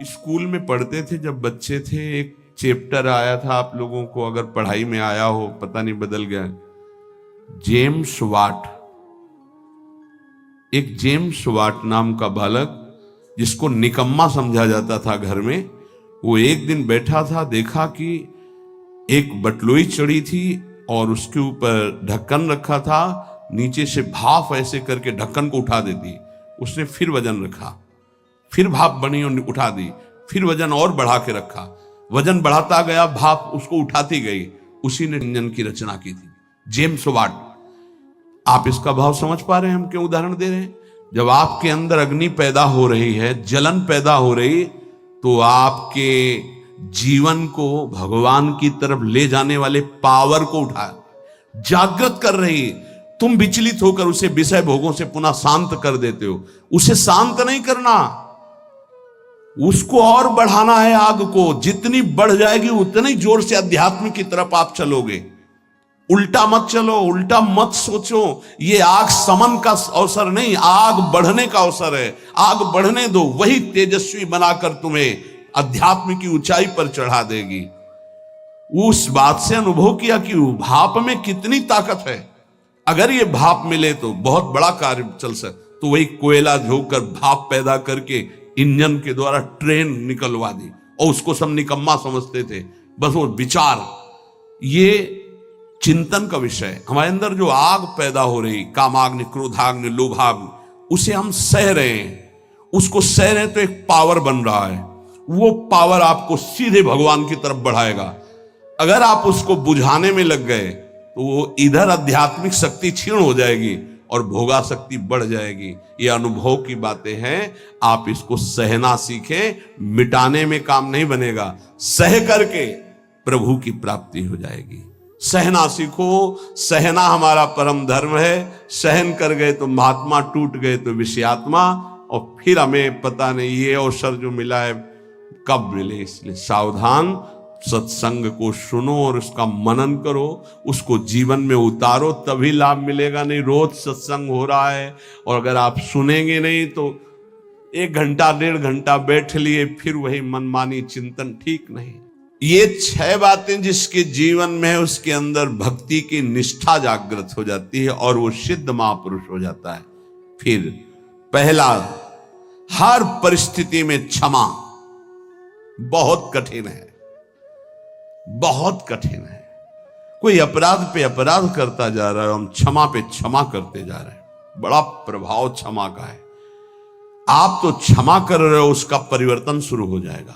School में पढ़ते थे जब बच्चे थे, एक चैप्टर आया था, आप लोगों को अगर पढ़ाई में आया हो, पता नहीं बदल गया, जेम्स वाट। एक जेम्स वाट नाम का बालक, जिसको निकम्मा समझा जाता था घर में, वो एक दिन बैठा था, देखा कि एक बटलोई चढ़ी थी और उसके ऊपर ढक्कन रखा था, नीचे से भाप ऐसे करके ढक्कन को उठा देती। उसने फिर वजन रखा, फिर भाप बनी और उठा दी, फिर वजन और बढ़ा के रखा, वजन बढ़ाता गया, भाप उसको उठाती गई। उसी ने इंजन की रचना की थी, जेम्स वाट। आप इसका भाव समझ पा रहे हैं हम क्यों उदाहरण दे रहे हैं? जब आपके अंदर अग्नि पैदा हो रही है, जलन पैदा हो रही, तो आपके जीवन को भगवान की तरफ ले जाने वाले पावर को उठा जागृत कर रही। तुम विचलित होकर उसे विषय भोगों से पुनः शांत कर देते हो। उसे शांत नहीं करना, उसको और बढ़ाना है। आग को जितनी बढ़ जाएगी उतनी जोर से अध्यात्म की तरफ आप चलोगे। उल्टा मत चलो, उल्टा मत सोचो। ये आग समन का अवसर नहीं, आग बढ़ने का अवसर है। आग बढ़ने दो, वही तेजस्वी बनाकर तुम्हें अध्यात्म की ऊंचाई पर चढ़ा देगी। उस बात से अनुभव किया कि भाप में कितनी ताकत है। अगर ये भाप मिले तो बहुत बड़ा कार्य चल सकता। तो वही कोयला झोंककर भाप पैदा करके इंजन के द्वारा ट्रेन निकलवा दी, और उसको सब निकम्मा समझते थे। बस वो विचार, ये चिंतन का विषय। हमारे अंदर जो आग पैदा हो रही, कामाग्नि, क्रोधाग्नि, लोभाग्नि, उसे हम सह रहे हैं। उसको सह रहे हैं तो एक पावर बन रहा है। वो पावर आपको सीधे भगवान की तरफ बढ़ाएगा। अगर आप उसको बुझाने में लग गए तो वो इधर आध्यात्मिक शक्ति क्षीण हो जाएगी और भोगा शक्ति बढ़ जाएगी। ये अनुभव की बातें हैं। आप इसको सहना सीखें, मिटाने में काम नहीं बनेगा। सह करके प्रभु की प्राप्ति हो जाएगी। सहना सीखो। सहना हमारा परम धर्म है। सहन कर गए तो महात्मा, टूट गए तो विषयात्मा। और फिर हमें पता नहीं ये अवसर जो मिला है कब मिले। इसलिए सावधान, सत्संग को सुनो और उसका मनन करो, उसको जीवन में उतारो, तभी लाभ मिलेगा। नहीं रोज सत्संग हो रहा है और अगर आप सुनेंगे नहीं तो 1 घंटा 1.5 घंटा बैठ लिए, फिर वही मनमानी चिंतन, ठीक नहीं। ये 6 बातें जिसके जीवन में है, उसके अंदर भक्ति की निष्ठा जागृत हो जाती है और वो सिद्ध महापुरुष हो जाता है। फिर पहला, हर परिस्थिति में क्षमा। बहुत कठिन है, बहुत कठिन है। कोई अपराध पे अपराध करता जा रहा है, हम क्षमा पे क्षमा करते जा रहे हैं। बड़ा प्रभाव क्षमा का है। आप तो क्षमा कर रहे हो, उसका परिवर्तन शुरू हो जाएगा।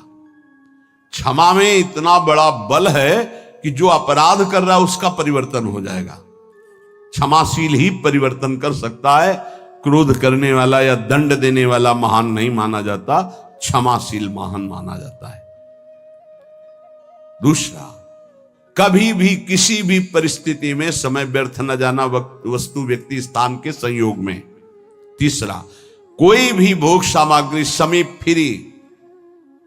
क्षमा में इतना बड़ा बल है कि जो अपराध कर रहा है उसका परिवर्तन हो जाएगा। क्षमाशील ही परिवर्तन कर सकता है। क्रोध करने वाला या दंड देने वाला महान नहीं माना जाता, क्षमाशील महान माना जाता है। दूसरा, कभी भी किसी भी परिस्थिति में समय व्यर्थ न जाना, वस्तु, व्यक्ति, स्थान के संयोग में। तीसरा, कोई भी भोग सामग्री समीप फिरी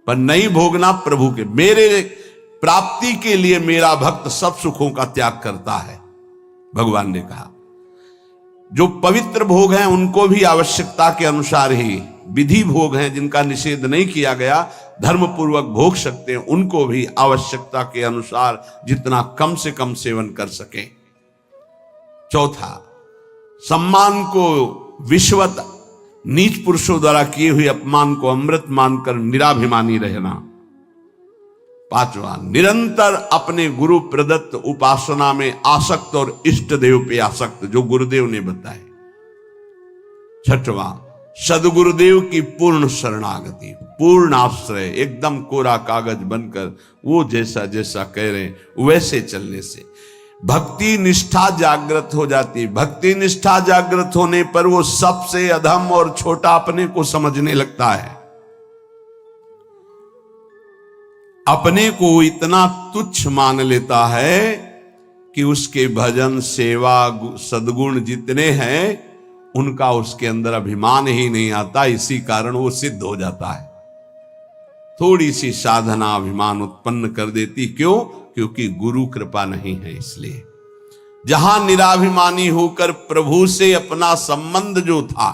पर नहीं भोगना प्रभु के। मेरे प्राप्ति के लिए मेरा भक्त सब सुखों का त्याग करता है, भगवान ने कहा। जो पवित्र भोग हैं उनको भी आवश्यकता के अनुसार ही, विधि भोग हैं जिनका निषेध नहीं किया गया, धर्म पूर्वक भोग सकते हैं, उनको भी आवश्यकता के अनुसार जितना कम से कम सेवन कर सके। चौथा, सम्मान को विश्वत, नीच पुरुषों द्वारा किए हुए अपमान को अमृत मानकर निराभिमानी रहना। पांचवा, निरंतर अपने गुरु प्रदत्त उपासना में आसक्त और इष्ट देव पे आसक्त, जो गुरुदेव ने बताए। छठवां, सदगुरुदेव की पूर्ण शरणागति, पूर्ण आश्रय, एकदम कोरा कागज बनकर वो जैसा जैसा कह रहे हैं वैसे चलने से भक्ति निष्ठा जागृत हो जाती। भक्ति निष्ठा जागृत होने पर वो सबसे अधम और छोटा अपने को समझने लगता है। अपने को इतना तुच्छ मान लेता है कि उसके भजन, सेवा, सद्गुण जितने हैं उनका उसके अंदर अभिमान ही नहीं आता। इसी कारण वो सिद्ध हो जाता है। थोड़ी सी साधना अभिमान उत्पन्न कर देती। क्यों? क्योंकि गुरु कृपा नहीं है। इसलिए जहां निराभिमानी होकर प्रभु से अपना संबंध जो था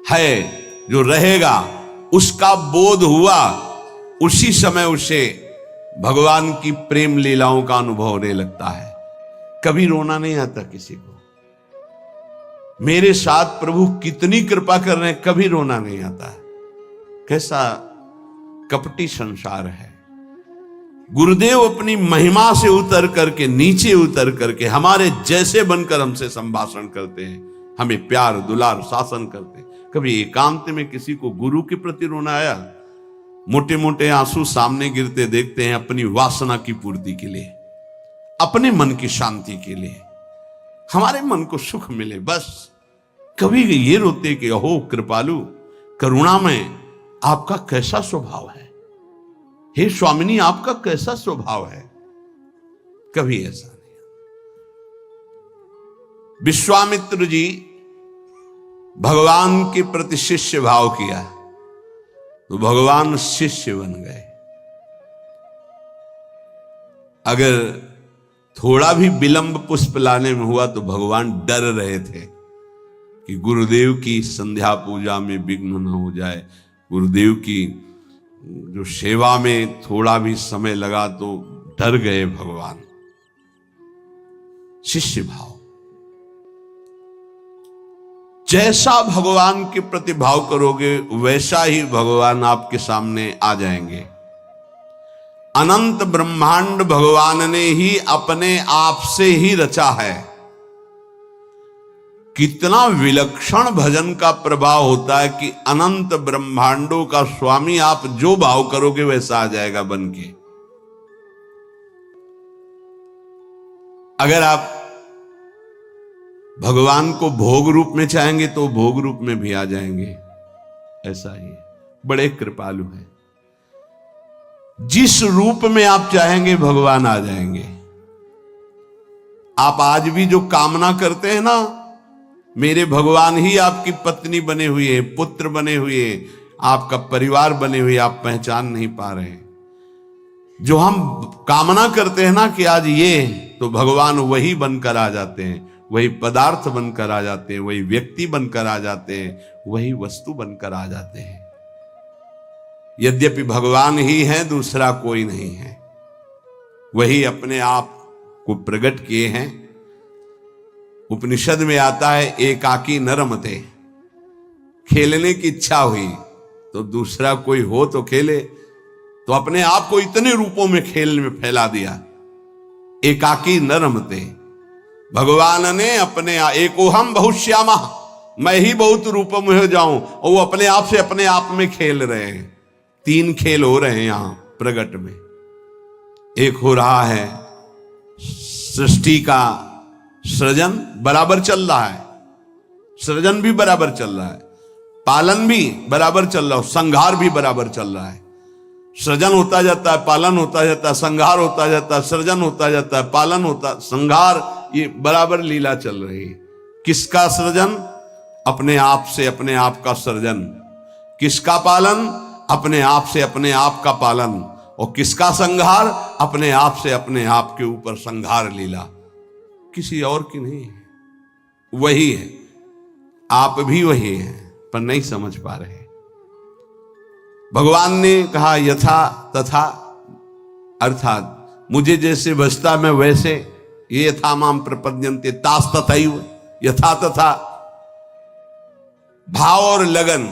है, जो रहेगा, उसका बोध हुआ उसी समय उसे भगवान की प्रेम लीलाओं का अनुभव होने लगता है। कभी रोना नहीं आता किसी को। मेरे साथ प्रभु कितनी कृपा कर रहे हैं, कभी रोना नहीं आता। कैसा कपटी संसार है। गुरुदेव अपनी महिमा से उतर करके, नीचे उतर करके हमारे जैसे बनकर हमसे संभाषण करते हैं, हमें प्यार दुलार शासन करते हैं। कभी एकांत में किसी को गुरु के प्रति रोना आया? मोटे मोटे आंसू सामने गिरते देखते हैं अपनी वासना की पूर्ति के लिए, अपने मन की शांति के लिए, हमारे मन को सुख मिले, बस। कभी ये रोते कि अहो कृपालु करुणामय, आपका कैसा स्वभाव है, हे स्वामिनी आपका कैसा स्वभाव है? कभी ऐसा नहीं। विश्वामित्र जी भगवान के प्रति शिष्य भाव किया तो भगवान शिष्य बन गए। अगर थोड़ा भी विलंब पुष्प लाने में हुआ तो भगवान डर रहे थे कि गुरुदेव की संध्या पूजा में विघ्न न हो जाए, गुरुदेव की जो सेवा में थोड़ा भी समय लगा तो डर गए भगवान। शिष्य भाव, जैसा भगवान के प्रति भाव करोगे वैसा ही भगवान आपके सामने आ जाएंगे। अनंत ब्रह्मांड भगवान ने ही अपने आप से ही रचा है। कितना विलक्षण भजन का प्रभाव होता है कि अनंत ब्रह्मांडों का स्वामी आप जो भाव करोगे वैसा आ जाएगा बन के। अगर आप भगवान को भोग रूप में चाहेंगे तो भोग रूप में भी आ जाएंगे। ऐसा ही बड़े कृपालु हैं। जिस रूप में आप चाहेंगे भगवान आ जाएंगे। आप आज भी जो कामना करते हैं ना, मेरे भगवान ही आपकी पत्नी बने हुए हैं, पुत्र बने हुए हैं, आपका परिवार बने हुए, आप पहचान नहीं पा रहे हैं। जो हम कामना करते हैं ना कि आज ये, तो भगवान वही बनकर आ जाते हैं, वही पदार्थ बनकर आ जाते हैं, वही व्यक्ति बनकर आ जाते हैं, वही वस्तु बनकर आ जाते हैं। यद्यपि भगवान ही है, दूसरा कोई नहीं है। वही अपने आप को प्रकट किए हैं। उपनिषद में आता है एकाकी न रमते। खेलने की इच्छा हुई तो दूसरा कोई हो तो खेले, तो अपने आप को इतने रूपों में खेल में फैला दिया। एकाकी न रमते, भगवान ने अपने एकोहम बहुश्यामा, मैं ही बहुत रूपों में हो जाऊं, और वो अपने आप से अपने आप में खेल रहे हैं। 3 खेल हो रहे हैं यहां प्रगट में। एक हो रहा है सृष्टि का सृजन बराबर चल रहा है, सृजन भी बराबर चल रहा है, पालन भी बराबर चल रहा है, संहार भी बराबर चल रहा है। सृजन होता जाता है, पालन होता जाता है, संहार होता जाता है, सृजन होता जाता है, पालन होता, संहार, ये बराबर लीला चल रही है। किसका सृजन? अपने आप से अपने आप का सृजन। किसका पालन? अपने आप से अपने आप का पालन। और किसका संहार? अपने आप से अपने आप के ऊपर संहार लीला। किसी और की नहीं है, वही है। आप भी वही हैं, पर नहीं समझ पा रहे। भगवान ने कहा यथा तथा, अर्थात मुझे जैसे बचता मैं वैसे, ये यथा माम प्रपद्यन्ते तास तथैव, यथा तथा। भाव और लगन,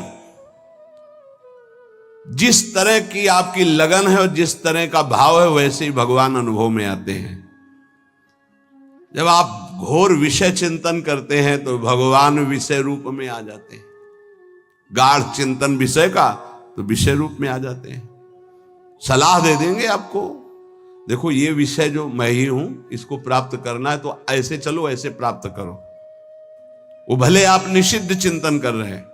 जिस तरह की आपकी लगन है और जिस तरह का भाव है वैसे ही भगवान अनुभव में आते हैं। जब आप घोर विषय चिंतन करते हैं तो भगवान विषय रूप में आ जाते हैं। गाढ़ चिंतन विषय का तो विषय रूप में आ जाते हैं। सलाह दे देंगे आपको, देखो ये विषय जो मैं ही हूं, इसको प्राप्त करना है तो ऐसे चलो, ऐसे प्राप्त करो। वो भले आप निषिद्ध चिंतन कर रहे हैं,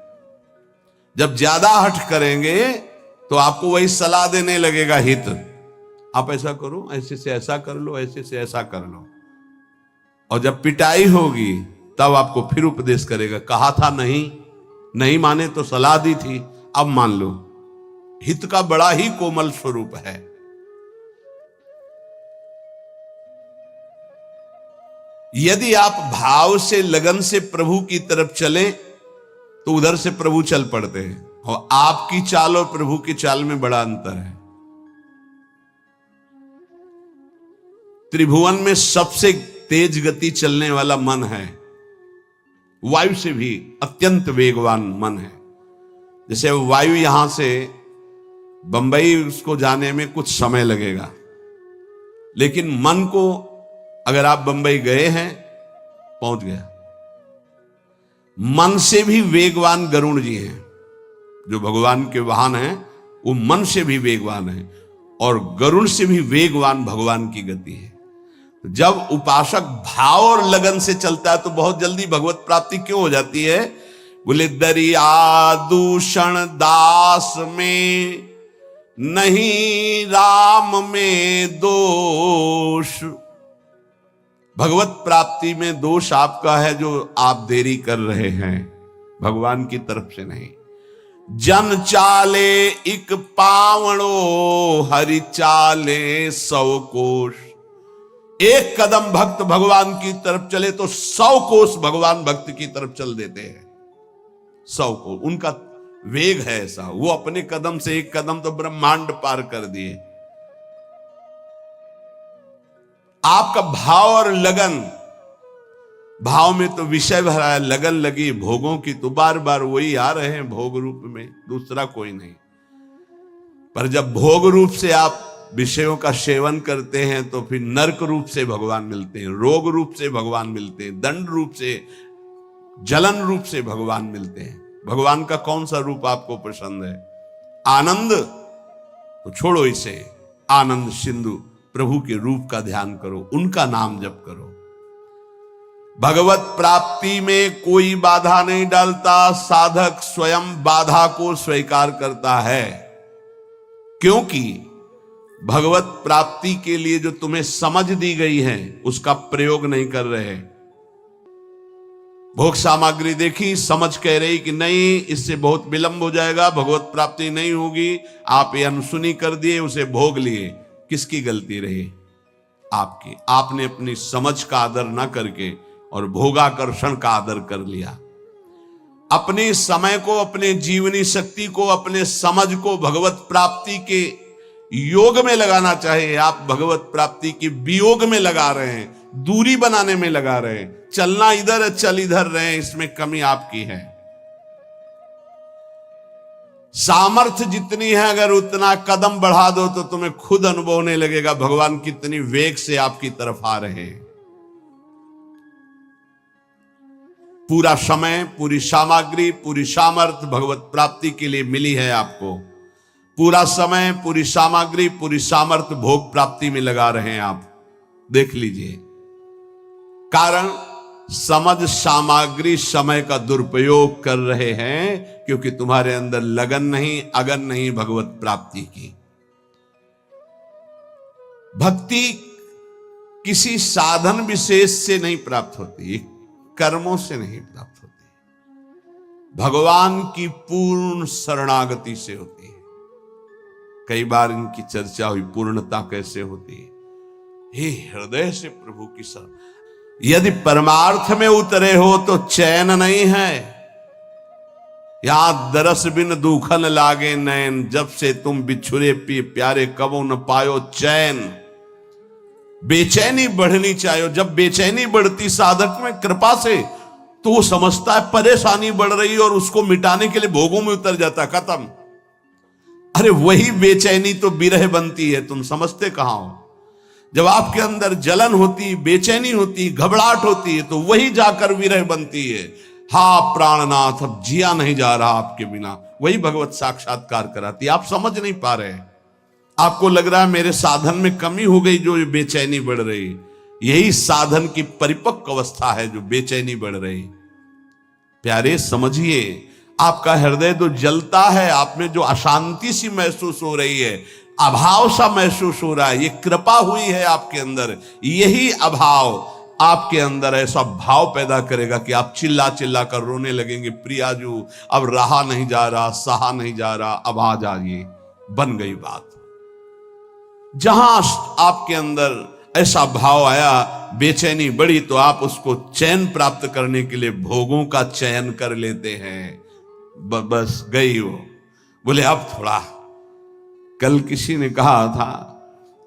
जब ज्यादा हठ करेंगे तो आपको वही सलाह देने लगेगा हित। आप ऐसा करो, ऐसे से ऐसा कर लो, ऐसे से ऐसा कर लो। और जब पिटाई होगी तब आपको फिर उपदेश करेगा, कहा था नहीं, नहीं माने तो सलाह दी थी, अब मान लो। हित का बड़ा ही कोमल स्वरूप है। यदि आप भाव से लगन से प्रभु की तरफ चलें तो उधर से प्रभु चल पड़ते हैं। और आपकी चाल और प्रभु की चाल में बड़ा अंतर है। त्रिभुवन में सबसे तेज गति चलने वाला मन है, वायु से भी अत्यंत वेगवान मन है। जैसे वायु यहां से बंबई उसको जाने में कुछ समय लगेगा, लेकिन मन को अगर आप बंबई गए हैं, पहुंच गया। मन से भी वेगवान गरुड़ जी हैं, जो भगवान के वाहन हैं, वो मन से भी वेगवान है और गरुड़ से भी वेगवान भगवान की गति है। जब उपासक भाव और लगन से चलता है तो बहुत जल्दी भगवत प्राप्ति क्यों हो जाती है? बोले दरिया दूषण दास में नहीं राम में दोष। भगवत प्राप्ति में दोष आपका है जो आप देरी कर रहे हैं, भगवान की तरफ से नहीं। जन चाले इक पावणो हरि चाले 100 कोश। एक कदम भक्त भगवान की तरफ चले तो 100 कोस भगवान भक्त की तरफ चल देते हैं। 100 कोस उनका वेग है ऐसा, वो अपने कदम से एक कदम तो ब्रह्मांड पार कर दिए। आपका भाव और लगन, भाव में तो विषय भरा है, लगन लगी भोगों की तो बार बार वही आ रहे हैं भोग रूप में, दूसरा कोई नहीं। पर जब भोग रूप से आप विषयों का सेवन करते हैं तो फिर नरक रूप से भगवान मिलते हैं, रोग रूप से भगवान मिलते हैं, दंड रूप से, जलन रूप से भगवान मिलते हैं। भगवान का कौन सा रूप आपको पसंद है? आनंद तो छोड़ो इसे, आनंद सिंधु प्रभु के रूप का ध्यान करो, उनका नाम जप करो। भगवत प्राप्ति में कोई बाधा नहीं डालता, साधक स्वयं बाधा को स्वीकार करता है। क्योंकि भगवत प्राप्ति के लिए जो तुम्हें समझ दी गई है उसका प्रयोग नहीं कर रहे। भोग सामग्री देखी, समझ कह रही कि नहीं इससे बहुत विलंब हो जाएगा, भगवत प्राप्ति नहीं होगी, आप ये अनसुनी कर दिए, उसे भोग लिए। किसकी गलती रही? आपकी। आपने अपनी समझ का आदर न करके और भोगाकर्षण का आदर कर लिया। अपने समय को, अपने जीवनी शक्ति को, अपने समझ को भगवत प्राप्ति के योग में लगाना चाहिए। आप भगवत प्राप्ति के वियोग में लगा रहे हैं, दूरी बनाने में लगा रहे हैं। चलना इधर है, चल इधर रहे, इसमें कमी आपकी है। सामर्थ्य जितनी है अगर उतना कदम बढ़ा दो तो तुम्हें खुद अनुभव होने लगेगा भगवान कितनी वेग से आपकी तरफ आ रहे हैं। पूरा समय, पूरी सामग्री, पूरी सामर्थ्य भगवत प्राप्ति के लिए मिली है आपको। पूरा समय, पूरी सामग्री, पूरी सामर्थ्य भोग प्राप्ति में लगा रहे हैं आप। देख लीजिए, कारण समझ सामग्री समय का दुरुपयोग कर रहे हैं क्योंकि तुम्हारे अंदर लगन नहीं, अगन नहीं भगवत प्राप्ति की। भक्ति किसी साधन विशेष से नहीं प्राप्त होती, कर्मों से नहीं प्राप्त होती, भगवान की पूर्ण शरणागति से होती है। कई बार इनकी चर्चा हुई, पूर्णता कैसे होती है? हे हृदय से प्रभु की शरण। यदि परमार्थ में उतरे हो तो चैन नहीं है। यहां दरस बिन दुखन लागे नैन, जब से तुम बिछुरे प्यारे कबो न पायो चैन। बेचैनी बढ़नी चाहिए। जब बेचैनी बढ़ती साधक में कृपा से तो वो समझता है परेशानी बढ़ रही है और उसको मिटाने के लिए भोगों में उतर जाता, खत्म। अरे वही बेचैनी तो विरह बनती है, तुम समझते कहां हो? जब आपके अंदर जलन होती, बेचैनी होती, घबराहट होती है तो वही जाकर विरह बनती है। हा प्राणनाथ, अब जिया नहीं जा रहा आपके बिना, वही भगवत साक्षात्कार कराती है। आप समझ नहीं पा रहे, आपको लग रहा है मेरे साधन में कमी हो गई जो बेचैनी बढ़ रही। यही साधन की परिपक्व अवस्था है जो बेचैनी बढ़ रही। प्यारे समझिए, आपका हृदय तो जलता है, आप में जो अशांति सी महसूस हो रही है, अभाव सा महसूस हो रहा है, ये कृपा हुई है आपके अंदर। यही अभाव आपके अंदर ऐसा भाव पैदा करेगा कि आप चिल्ला चिल्ला कर रोने लगेंगे, प्रियाजू अब रहा नहीं जा रहा, सहा नहीं जा रहा, अब आ जाइए। बन गई बात। जहां आपके अंदर ऐसा भाव आया, बेचैनी बढ़ी, तो आप उसको चैन प्राप्त करने के लिए भोगों का चयन कर लेते हैं। बस गई वो। बोले अब थोड़ा। कल किसी ने कहा था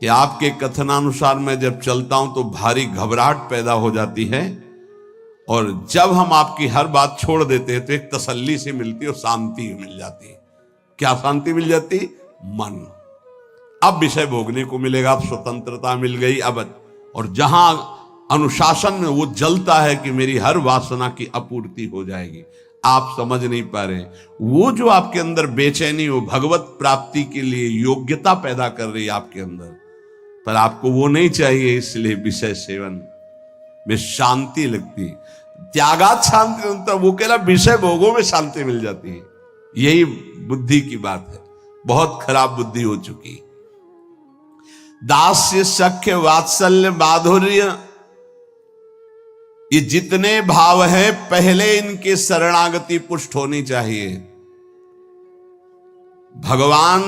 कि आपके कथनानुसार मैं जब चलता हूं तो भारी घबराहट पैदा हो जाती है, और जब हम आपकी हर बात छोड़ देते हैं तो एक तसल्ली से मिलती है और शांति मिल जाती है। क्या शांति मिल जाती? मन। अब विषय भोगने को मिलेगा, अब स्वतंत्रता मिल गई। अब और जहां अनुशासन में वो जलता है कि मेरी हर वासना की आपूर्ति हो जाएगी, आप समझ नहीं पा रहे। वो जो आपके अंदर बेचैनी, वो भगवत प्राप्ति के लिए योग्यता पैदा कर रही है आपके अंदर, पर आपको वो नहीं चाहिए, इसलिए विषय सेवन में शांति लगती। त्यागात शांति मिलता, वो कहला विषय भोगों में शांति मिल जाती है। यही बुद्धि की बात है, बहुत खराब बुद्धि हो चुकी। दास्य, सख्य, वात्सल्य, माधुर्य, ये जितने भाव है पहले इनके शरणागति पुष्ट होनी चाहिए। भगवान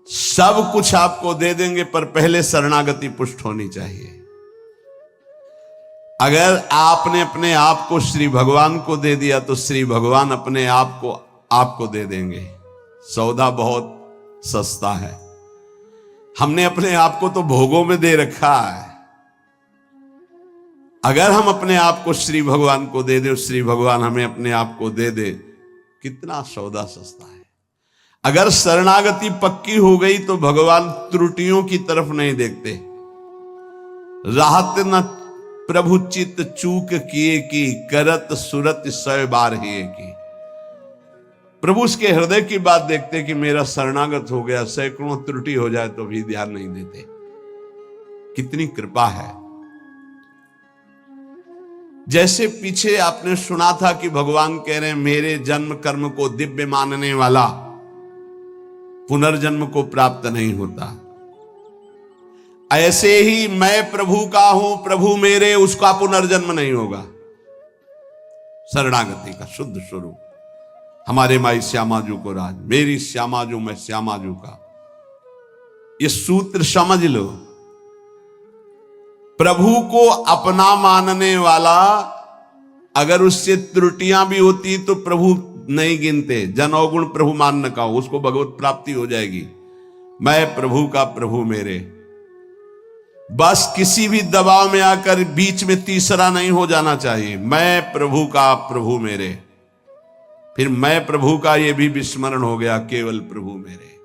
सब कुछ आपको दे देंगे, पर पहले शरणागति पुष्ट होनी चाहिए। अगर आपने अपने आप को श्री भगवान को दे दिया तो श्री भगवान अपने आप को आपको दे देंगे। सौदा बहुत सस्ता है। हमने अपने आप को तो भोगों में दे रखा है। अगर हम अपने आप को श्री भगवान को दे दे, श्री भगवान हमें अपने आप को दे दे, कितना सौदा सस्ता है। अगर शरणागति पक्की हो गई तो भगवान त्रुटियों की तरफ नहीं देखते। राहत न प्रभु चित चूक किए की, करत सुरत 100 बार ही की। प्रभु उसके हृदय की बात देखते कि मेरा शरणागत हो गया, सैकड़ों त्रुटि हो जाए तो भी ध्यान नहीं देते। कितनी कृपा है। जैसे पीछे आपने सुना था कि भगवान कह रहे हैं मेरे जन्म कर्म को दिव्य मानने वाला पुनर्जन्म को प्राप्त नहीं होता। ऐसे ही मैं प्रभु का हूं, प्रभु मेरे, उसका पुनर्जन्म नहीं होगा। शरणागति का शुद्ध स्वरूप। हमारे माई श्यामाजू को राज, मेरी श्यामाजू मैं श्यामाजू का, ये सूत्र समझ लो। प्रभु को अपना मानने वाला अगर उससे त्रुटियां भी होती तो प्रभु नहीं गिनते। जन अवगुण प्रभु मान का हो, उसको भगवत प्राप्ति हो जाएगी। मैं प्रभु का, प्रभु मेरे। बस किसी भी दबाव में आकर बीच में तीसरा नहीं हो जाना चाहिए। मैं प्रभु का, प्रभु मेरे। फिर मैं प्रभु का ये भी विस्मरण हो गया, केवल प्रभु मेरे।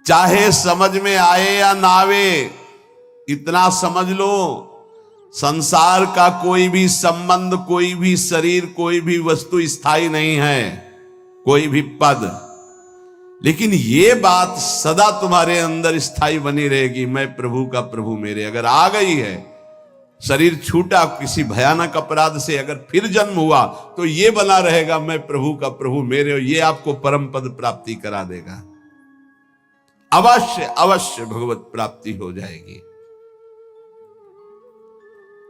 चाहे समझ में आए या ना आवे, इतना समझ लो, संसार का कोई भी संबंध, कोई भी शरीर, कोई भी वस्तु स्थायी नहीं है, कोई भी पद। लेकिन ये बात सदा तुम्हारे अंदर स्थायी बनी रहेगी, मैं प्रभु का, प्रभु मेरे। अगर आ गई है, शरीर छूटा किसी भयानक अपराध से, अगर फिर जन्म हुआ तो ये बना रहेगा, मैं प्रभु का, प्रभु मेरे। और ये आपको परम पद प्राप्ति करा देगा। अवश्य अवश्य भगवत प्राप्ति हो जाएगी।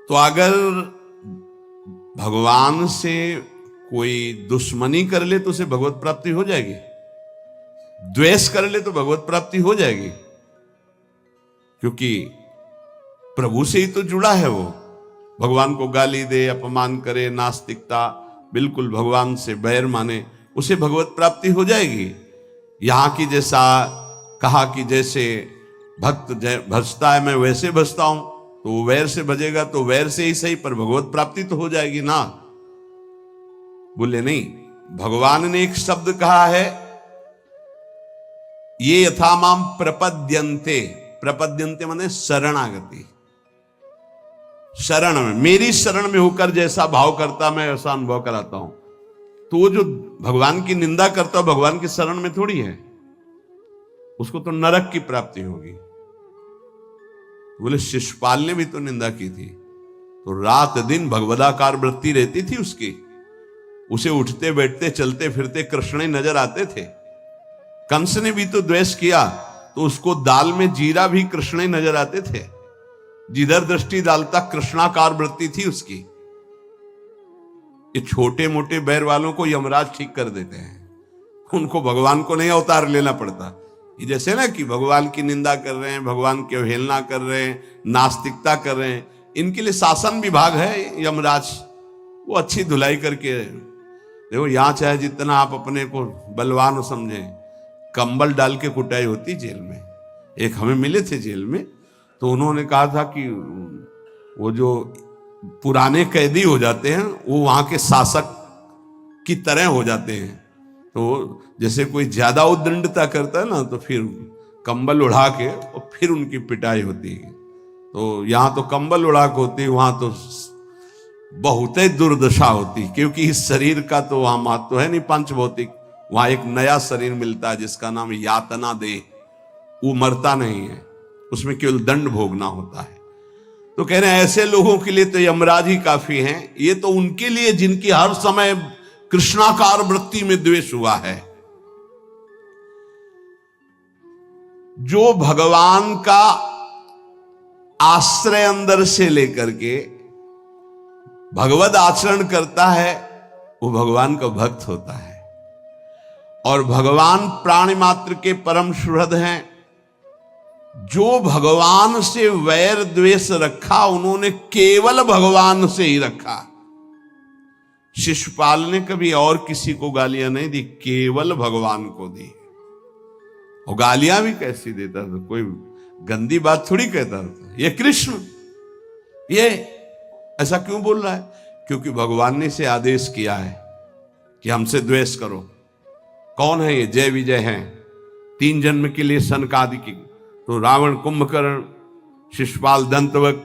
तो अगर भगवान से कोई दुश्मनी कर ले तो उसे भगवत प्राप्ति हो जाएगी। द्वेष कर ले तो भगवत प्राप्ति हो जाएगी, क्योंकि प्रभु से ही तो जुड़ा है वो। भगवान को गाली दे, अपमान करे, नास्तिकता, बिल्कुल भगवान से बैर माने, उसे भगवत प्राप्ति हो जाएगी। यहां की जैसा कहा कि जैसे भक्त भजता है मैं वैसे भजता हूं, तो वो वैर से भजेगा तो वैर से ही सही, पर भगवत प्राप्ति तो हो जाएगी ना। बोले नहीं, भगवान ने एक शब्द कहा है, ये यथा माम प्रपद्यन्ते। प्रपद्यन्ते माने शरणागति। शरण में, मेरी शरण में होकर जैसा भाव करता मैं वैसा अनुभव कराता हूं। तो वो जो भगवान की निंदा करता भगवान की शरण में थोड़ी है, उसको तो नरक की प्राप्ति होगी। बोले शिशुपाल ने भी तो निंदा की थी, तो रात दिन भगवदाकार वृत्ति रहती थी उसकी। उसे उठते बैठते चलते फिरते कृष्ण ही नजर आते थे। कंस ने भी तो द्वेष किया, तो उसको दाल में जीरा भी कृष्ण ही नजर आते थे। जिधर दृष्टि डालता कृष्णाकार वृत्ति थी उसकी। ये छोटे मोटे बैर वालों को यमराज ठीक कर देते हैं, उनको भगवान को नहीं अवतार लेना पड़ता। ये जैसे ना कि भगवान की निंदा कर रहे हैं, भगवान की अवहेलना कर रहे हैं, नास्तिकता कर रहे हैं, इनके लिए शासन विभाग है यमराज, वो अच्छी धुलाई करके। देखो यहां चाहे जितना आप अपने को बलवान समझें, कंबल डाल के कुटाई होती जेल में। एक हमें मिले थे जेल में, तो उन्होंने कहा था कि वो जो पुराने कैदी हो जाते हैं वो वहां के शासक की तरह हो जाते हैं। तो जैसे कोई ज्यादा उद्दंडता करता है ना, तो फिर कंबल उड़ा के और फिर उनकी पिटाई होती है। तो यहाँ तो कंबल उड़ा के होती, वहां तो बहुत ही दुर्दशा होती, क्योंकि इस शरीर का तो वहां महत्व है नहीं पंच भौतिक। वहां एक नया शरीर मिलता है जिसका नाम यातना देह, वो मरता नहीं है, उसमें केवल दंड भोगना होता है। तो कह रहे हैं ऐसे लोगों के लिए तो यमराज ही काफी हैं। ये तो उनके लिए जिनकी हर समय कृष्णाकार वृत्ति में द्वेष हुआ है। जो भगवान का आश्रय अंदर से लेकर के भगवद आचरण करता है, वो भगवान का भक्त होता है। और भगवान प्राणी मात्र के परम सुहृद हैं। जो भगवान से वैर द्वेष रखा, उन्होंने केवल भगवान से ही रखा। शिशुपाल ने कभी और किसी को गालियां नहीं दी, केवल भगवान को दी। और गालियां भी कैसी देता था, कोई गंदी बात थोड़ी कहता था। ये कृष्ण ये ऐसा क्यों बोल रहा है? क्योंकि भगवान ने इसे आदेश किया है कि हमसे द्वेष करो। कौन है ये? जय विजय हैं, 3 जन्म के लिए सनकादिक। तो रावण, कुंभकर्ण, शिशुपाल, दंतवक्,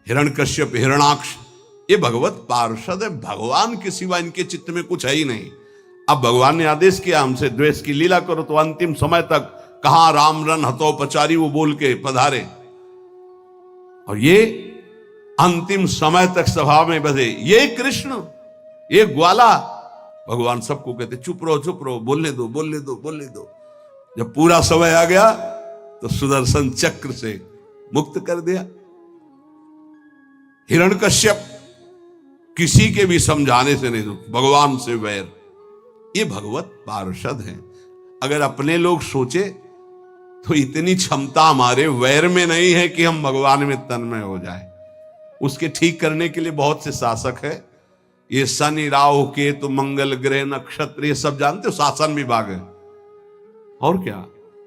हिरण्यकश्यप, हिरणाक्ष, ये भगवत पार्षद है। भगवान के सिवा इनके चित्त में कुछ है ही नहीं। अब भगवान ने आदेश किया हमसे द्वेष की लीला करो, तो अंतिम समय तक कहां राम रन हतोपचारी वो बोल के पधारे, और ये अंतिम समय तक सभा में बसे। ये कृष्ण, ये ग्वाला। भगवान सबको कहते चुप रहो, बोलने दो, बोलने दो, बोलने दो। जब पूरा समय आ गया तो सुदर्शन चक्र से मुक्त कर दिया। हिरण्यकश्यप किसी के भी समझाने से नहीं, भगवान से वैर। ये भगवत पार्षद हैं। अगर अपने लोग सोचे तो इतनी क्षमता हमारे वैर में नहीं है कि हम भगवान में तन्मय हो जाए। उसके ठीक करने के लिए बहुत से शासक है। ये शनि, राहु, केतु, मंगल ग्रह, नक्षत्र, ये सब जानते हो, शासन विभाग है। और क्या,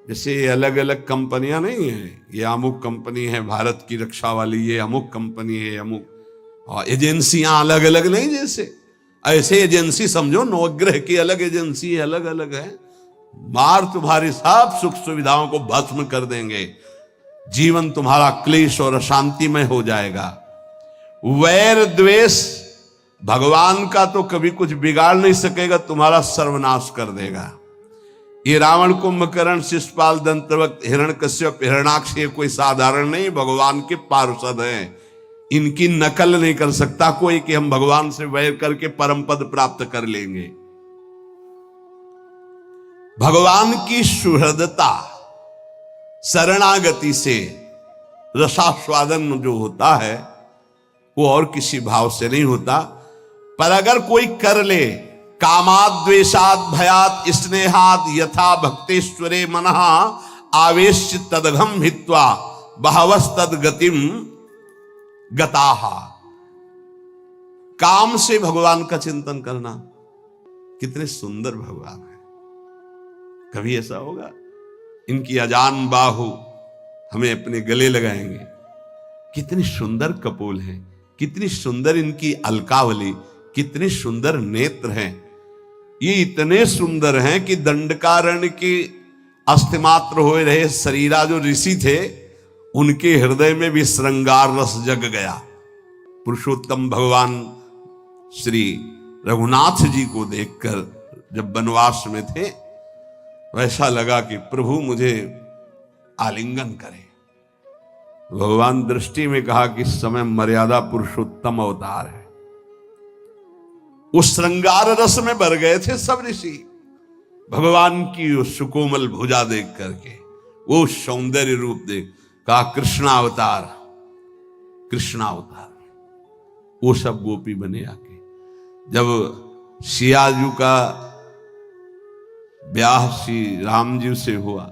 जैसे अलग अलग कंपनियां नहीं है, ये अमुक कंपनी है भारत की रक्षा वाली, ये अमुक कंपनी है, अमुक, और एजेंसियां अलग अलग नहीं। जैसे ऐसे एजेंसी समझो, नवग्रह की अलग एजेंसी अलग अलग है। मार तुम्हारी सब सुख सुविधाओं को भस्म कर देंगे। जीवन तुम्हारा क्लेश और अशांतिमय हो जाएगा। वैर द्वेष भगवान का तो कभी कुछ बिगाड़ नहीं सकेगा, तुम्हारा सर्वनाश कर देगा। ये रावण, कुंभकर्ण, शिशुपाल, दंतवक्, हिरण्यकश्यप, हिरणाक्ष, ये कोई साधारण नहीं, भगवान के पार्षद हैं। इनकी नकल नहीं कर सकता कोई कि हम भगवान से वैर करके परम पद प्राप्त कर लेंगे। भगवान की सुहृदता, शरणागति से रसास्वादन जो होता है वो और किसी भाव से नहीं होता। पर अगर कोई कर ले, कामाद द्वेषाद भयात स्नेहाद यथा भक्तेश्वरे मनः आवेश तदघम हित्वा बहवस तदगतिम गताहा। काम से भगवान का चिंतन करना, कितने सुंदर भगवान है। कभी ऐसा होगा इनकी अजान बाहु हमें अपने गले लगाएंगे। कितनी सुंदर कपोल है, कितनी सुंदर इनकी अलकावली, कितने सुंदर नेत्र हैं। ये इतने सुंदर हैं कि दंडकारण्य के अस्थिमात्र हो रहे शरीरा जो ऋषि थे, उनके हृदय में भी श्रृंगार रस जग गया। पुरुषोत्तम भगवान श्री रघुनाथ जी को देखकर जब वनवास में थे, वैसा लगा कि प्रभु मुझे आलिंगन करे। भगवान दृष्टि में कहा कि इस समय मर्यादा पुरुषोत्तम अवतार है। उस श्रृंगार रस में भर गए थे सब ऋषि, भगवान की उस सुकोमल भुजा देख करके, वो सौंदर्य रूप देख कहा कृष्णावतार, कृष्णावतार। वो सब गोपी बने आके। जब सियाजू का ब्याह श्री राम जी से हुआ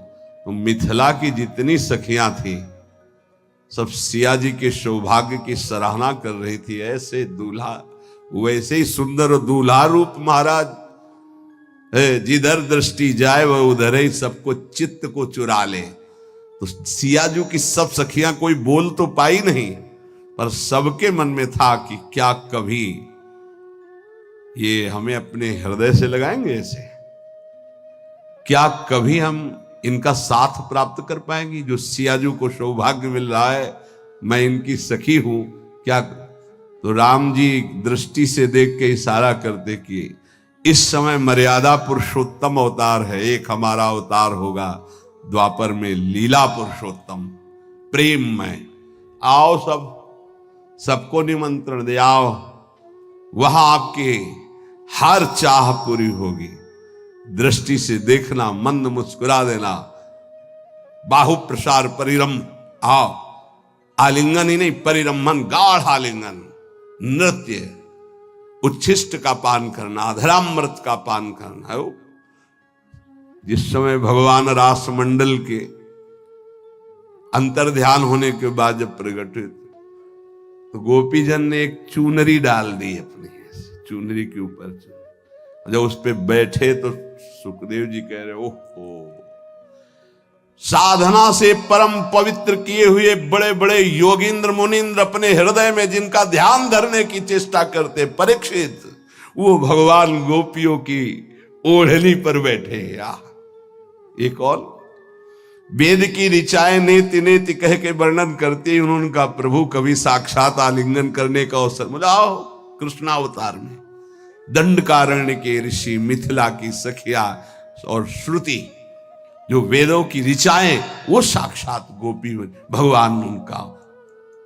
तो मिथिला की जितनी सखियां थी सब सिया जी के सौभाग्य की सराहना कर रही थी। ऐसे दूल्हा, वैसे ही सुंदर दूल्हा रूप महाराज, जिधर दृष्टि जाए वह उधर ही सबको चित्त को चुरा ले। तो सियाजू की सब सखियां कोई बोल तो पाई नहीं, पर सबके मन में था कि क्या कभी ये हमें अपने हृदय से लगाएंगे ऐसे? क्या कभी हम इनका साथ प्राप्त कर पाएंगे? जो सियाजू को सौभाग्य मिल रहा है मैं इनकी सखी हूं, क्या? तो राम जी दृष्टि से देख के इशारा करते कि इस समय मर्यादा पुरुषोत्तम अवतार है, एक हमारा अवतार होगा द्वापर में लीला पुरुषोत्तम प्रेम में। आओ सबको निमंत्रण दे, आओ, वहां आपके हर चाह पूरी होगी। दृष्टि से देखना, मंद मुस्कुरा देना, बाहु प्रसार परिरम, आओ, आलिंगन ही नहीं परिरमन, गाढ़ आलिंगन, नृत्य, उच्छिष्ट का पान करना, अधरामृत का पान करना। जिस समय भगवान रास मंडल के अंतर ध्यान होने के बाद जब प्रकटित, तो गोपीजन ने एक चूनरी डाल दी अपनी चूनरी के ऊपर। जब उस पे बैठे तो सुखदेव जी कह रहे, ओहो, साधना से परम पवित्र किए हुए बड़े बड़े योगींद्र मुनींद्र अपने हृदय में जिनका ध्यान धरने की चेष्टा करते परीक्षित, वो भगवान गोपियों की ओढ़नी पर बैठे। एक और वेद की ऋचाएं नेति नेति कह के वर्णन करते उन्होंने प्रभु कभी साक्षात आलिंगन करने का अवसर मिला। आओ, कृष्णावतार में दंडकारण्य के ऋषि, मिथिला की सखिया और श्रुति, जो वेदों की ऋचाएं, वो साक्षात गोपी भगवान उनका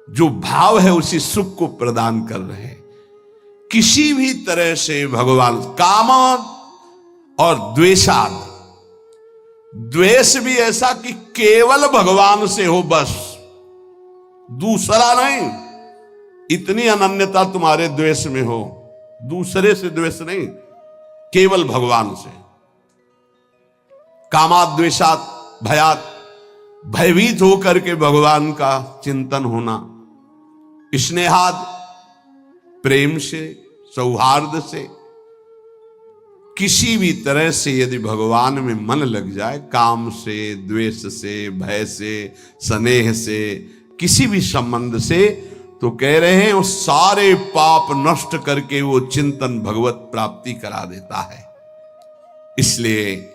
जो भाव है उसी सुख को प्रदान कर रहे हैं। किसी भी तरह से भगवान काम और द्वेषाद, द्वेष भी ऐसा कि केवल भगवान से हो, बस दूसरा नहीं। इतनी अनन्यता तुम्हारे द्वेष में हो, दूसरे से द्वेष नहीं, केवल भगवान से। कामात द्वेषात भयात, भयभीत होकर के भगवान का चिंतन होना, स्नेहाद प्रेम से, सौहार्द से, किसी भी तरह से यदि भगवान में मन लग जाए, काम से, द्वेष से, भय से, स्नेह से, किसी भी संबंध से, तो कह रहे हैं वो सारे पाप नष्ट करके वो चिंतन भगवत प्राप्ति करा देता है। इसलिए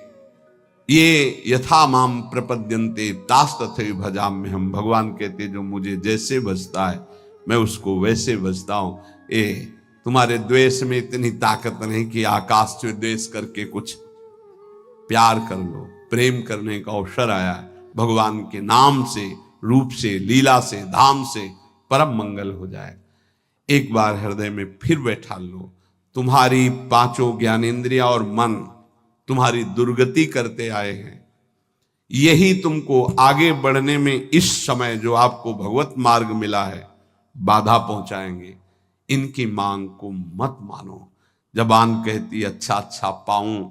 ये यथा माम प्रपद्यन्ते तास तथैव भजाम्य हम, भगवान कहते जो मुझे जैसे भजता है मैं उसको वैसे भजता हूं। तुम्हारे द्वेष में इतनी ताकत नहीं कि आकाश से द्वेष करके कुछ प्यार कर लो। प्रेम करने का अवसर आया है, भगवान के नाम से, रूप से, लीला से, धाम से परम मंगल हो जाए। एक बार हृदय में फिर बैठा लो। तुम्हारी पांचों ज्ञानेंद्रियां और मन तुम्हारी दुर्गति करते आए हैं, यही तुमको आगे बढ़ने में इस समय जो आपको भगवत मार्ग मिला है बाधा पहुंचाएंगे। इनकी मांग को मत मानो। जबान कहती अच्छा अच्छा पाऊं,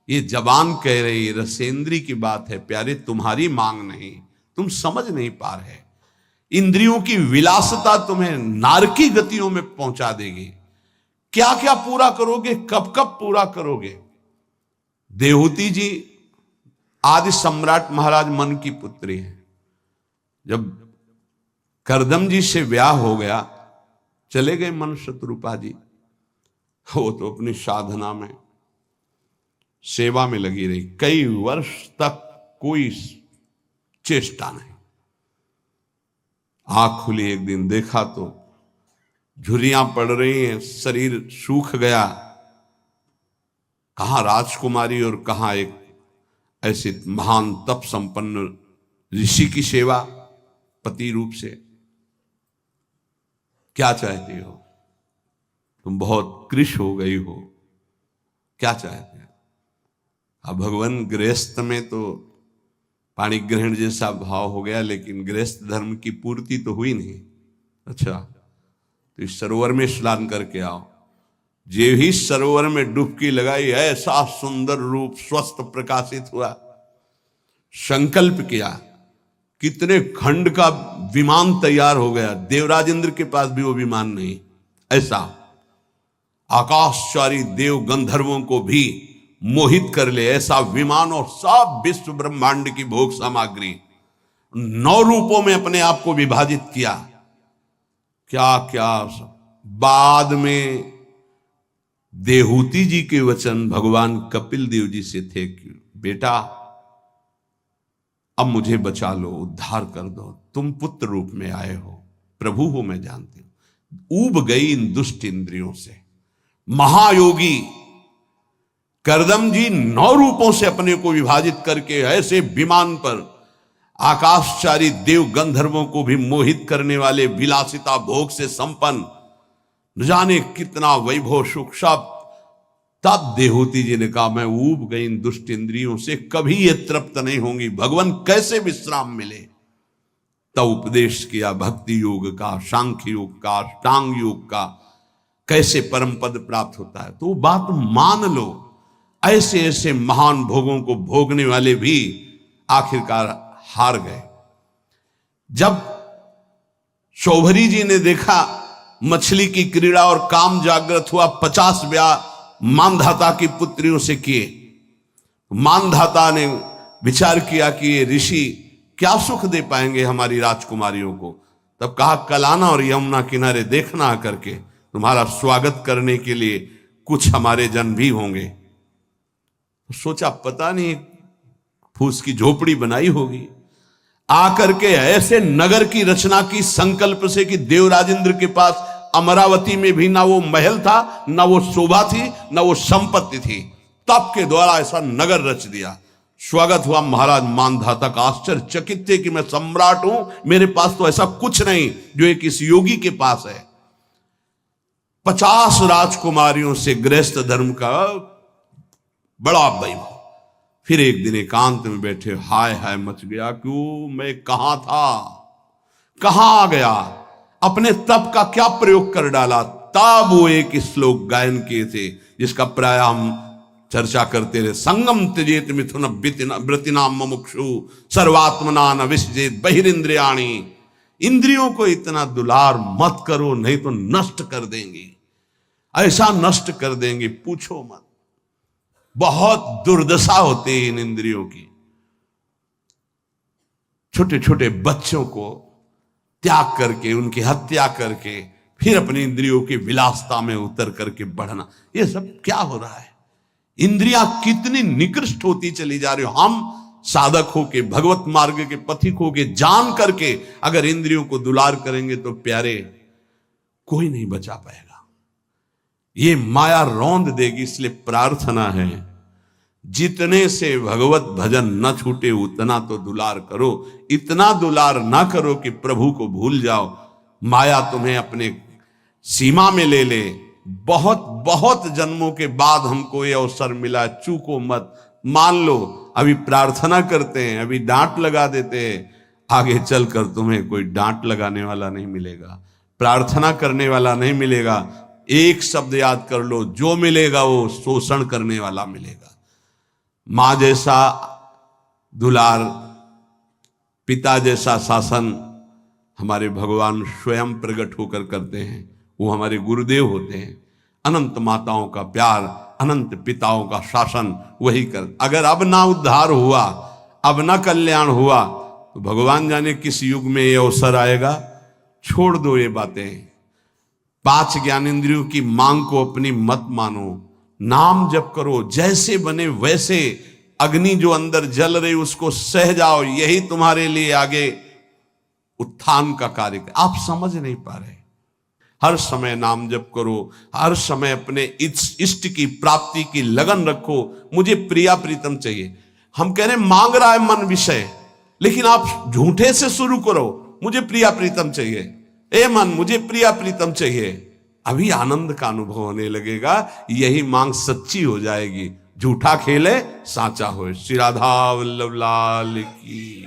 ये जबान कह रही रसेंद्री की बात है प्यारे, तुम्हारी मांग नहीं, तुम समझ नहीं पा रहे। इंद्रियों की विलासता तुम्हें नारकी गतियों में पहुंचा देगी। क्या क्या पूरा करोगे, कब कब पूरा करोगे। देवहूति जी आदि सम्राट महाराज मन की पुत्री है। जब करदम जी से ब्याह हो गया, चले गए मन शत्रुपा जी, वो तो अपनी साधना में, सेवा में लगी रही। कई वर्ष तक कोई चेष्टा नहीं। आंख खुली, एक दिन देखा तो झुर्रियां पड़ रही हैं, शरीर सूख गया। कहां राजकुमारी और कहां एक ऐसे महान तप संपन्न ऋषि की सेवा पति रूप से। क्या चाहती हो तुम, बहुत कृश हो गई हो, क्या चाहते हो। अब भगवान गृहस्थ में तो पाणी ग्रहण जैसा भाव हो गया, लेकिन गृहस्थ धर्म की पूर्ति तो हुई नहीं। अच्छा, तो इस सरोवर में स्नान करके आओ। जे ही सरोवर में डुबकी लगाई, ऐसा सुंदर रूप स्वस्थ प्रकाशित हुआ। संकल्प किया, कितने खंड का विमान तैयार हो गया। देवराज इंद्र के पास भी वो विमान नहीं। ऐसा आकाशचारी देव गंधर्वों को भी मोहित कर ले, ऐसा विमान और सब विश्व ब्रह्मांड की भोग सामग्री 9 रूपों में अपने आप को विभाजित किया। क्या क्या बाद में देहूति जी के वचन भगवान कपिल देव जी से थे कि बेटा अब मुझे बचा लो, उद्धार कर दो, तुम पुत्र रूप में आए हो, प्रभु हो मैं जानती हूं। ऊब गई इन दुष्ट इंद्रियों से। महायोगी करदम जी 9 रूपों से अपने को विभाजित करके ऐसे विमान पर आकाशचारी देव गंधर्वों को भी मोहित करने वाले विलासिता भोग से संपन्न, न जाने कितना वैभव सुख सब। तब देहूति जी ने कहा मैं ऊब गई इन दुष्ट इंद्रियों से, कभी ये तृप्त नहीं होंगी, भगवान कैसे विश्राम मिले। तब उपदेश किया भक्ति योग का, सांख्य योग का, अष्टांग योग का, कैसे परम पद प्राप्त होता है। तो वो बात मान लो। ऐसे ऐसे महान भोगों को भोगने वाले भी आखिरकार हार गए। जब शौभरी जी ने देखा मछली की क्रीड़ा और काम जागृत हुआ, 50 ब्याह मानधाता की पुत्रियों से किए। मानधाता ने विचार किया कि ये ऋषि क्या सुख दे पाएंगे हमारी राजकुमारियों को। तब कहा कल आना और यमुना किनारे देखना करके, तुम्हारा स्वागत करने के लिए कुछ हमारे जन भी होंगे। सोचा पता नहीं फूस की झोपड़ी बनाई होगी। आकर के ऐसे नगर की रचना की संकल्प से कि देवराजेंद्र के पास अमरावती में भी ना वो महल था, ना वो शोभा थी, ना वो संपत्ति थी। तप के द्वारा ऐसा नगर रच दिया। स्वागत हुआ महाराज मानधाता का। आश्चर्यचकित थे कि मैं सम्राट हूं, मेरे पास तो ऐसा कुछ नहीं जो एक इस योगी के पास है। 50 राजकुमारियों से गृहस्थ धर्म का बड़ा वैभव। फिर एक दिन एकांत में बैठे, हाय हाय मच गया, क्यों मैं कहां था, कहां आ गया, अपने तप का क्या प्रयोग कर डाला। तब वो एक श्लोक गायन किए थे जिसका प्राय हम चर्चा करते रहे। संगम त्यजेत मिथुन व्रतिनाम मुमुक्षु सर्वात्मना न विसजेत बहिरिंद्रियाणि। इंद्रियों को इतना दुलार मत करो, नहीं तो नष्ट कर देंगे, ऐसा नष्ट कर देंगे पूछो मत। बहुत दुर्दशा होती है इन इंद्रियों की। छोटे छोटे बच्चों को त्याग करके, उनकी हत्या करके, फिर अपनी इंद्रियों की विलासता में उतर करके बढ़ना, ये सब क्या हो रहा है। इंद्रियां कितनी निकृष्ट होती चली जा रही हो। हम साधक हो के, भगवत मार्ग के पथिक हो के, जान करके अगर इंद्रियों को दुलार करेंगे तो प्यारे कोई नहीं बचा पाएगा। ये माया रौंद देगी। इसलिए प्रार्थना है जितने से भगवत भजन न छूटे उतना तो दुलार करो। इतना दुलार ना करो कि प्रभु को भूल जाओ, माया तुम्हें अपने सीमा में ले ले। बहुत बहुत जन्मों के बाद हमको ये अवसर मिला, चूको मत। मान लो अभी प्रार्थना करते हैं, अभी डांट लगा देते हैं, आगे चलकर तुम्हें कोई डांट लगाने वाला नहीं मिलेगा, प्रार्थना करने वाला नहीं मिलेगा। एक शब्द याद कर लो, जो मिलेगा वो शोषण करने वाला मिलेगा। मां जैसा दुलार, पिता जैसा शासन हमारे भगवान स्वयं प्रकट होकर करते हैं। वो हमारे गुरुदेव होते हैं। अनंत माताओं का प्यार, अनंत पिताओं का शासन वही कर। अगर अब ना उद्धार हुआ, अब ना कल्याण हुआ, तो भगवान जाने किस युग में ये अवसर आएगा। छोड़ दो ये बातें। 5 ज्ञानेंद्रियों की मांग को अपनी मत मानो। नाम जप करो, जैसे बने वैसे। अग्नि जो अंदर जल रही उसको सह जाओ, यही तुम्हारे लिए आगे उत्थान का कार्य। आप समझ नहीं पा रहे। हर समय नाम जप करो, हर समय अपने इष्ट की प्राप्ति की लगन रखो। मुझे प्रिया प्रीतम चाहिए। हम कह रहे मांग रहा है मन विषय, लेकिन आप झूठे से शुरू करो, मुझे प्रिया प्रीतम चाहिए। ए मन, मुझे प्रिया प्रीतम चाहिए। अभी आनंद का अनुभव होने लगेगा। यही मांग सच्ची हो जाएगी। झूठा खेले साचा हो। श्री राधा वल्लभ लाल की।